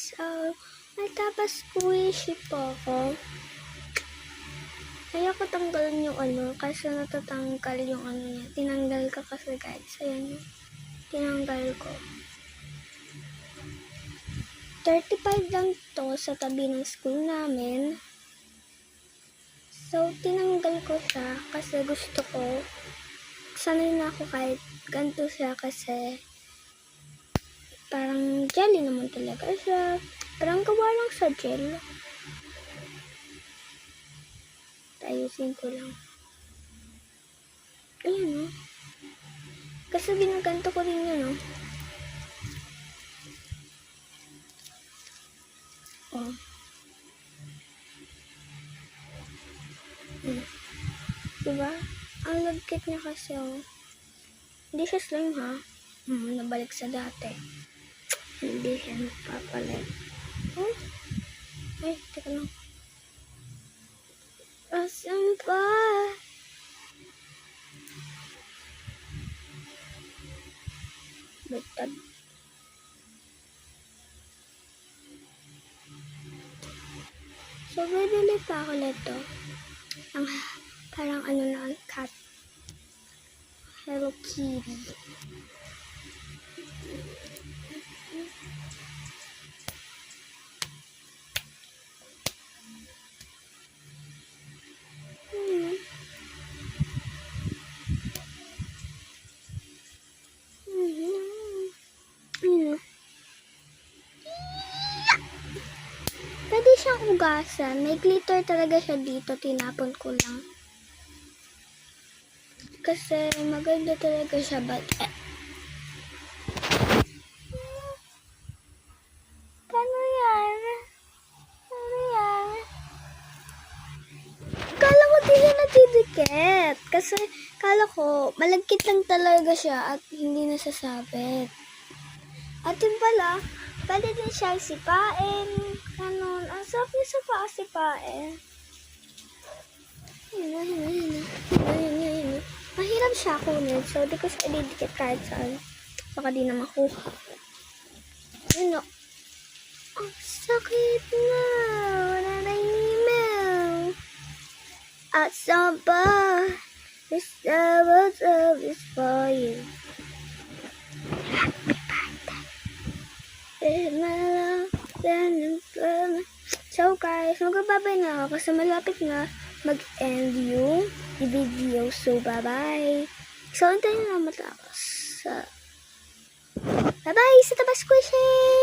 So, natapos squishy po ako. Ayoko tanggalin yung kasi natatanggal yung niya. Tinanggal ko kasi guys. Ayan yun. Tinanggal ko. 35 lang to sa tabi ng school namin. So, tinanggal ko siya kasi gusto ko. Sanay na ako kahit ganito siya kasi parang jelly naman talaga siya. Parang gawa lang sa gel. Ayusin ko lang. Ayan o. Kasi ginaganto ko rin yun o. Oh. Diba? Ang lagkit niya kasi oh. Hindi siya slime ha. Nabalik sa dati. Hindi siya nagpapalit. Oh? Ay, teka lang. Asan pa? Butad. So, bibili pa ako nito. Parang na, cat. Hello Kitty. Pwede siyang ugasan. May glitter talaga siya dito. Tinapon ko lang. Kasi maganda talaga siya. But, paano yan? Paano yan? Kala ko di siya natidikit. Kasi kala ko malagkit lang talaga siya at hindi nasasabit. At yun pala, pwede din siya sipain. Ganon. Ang sarap niya sa sipain. Yun. Mahirap siya kunin. So, di ko siya ididikit kahit saan. Baka di na makuha. Yun o. Ang sakit na. Wala na yung email. At saan pa? This what's up is for you. So guys, magbabay na ako kasi malapit na mag-end yung video. So bye-bye. So, antayin na matapos. Bye-bye sa Tabas Squishy!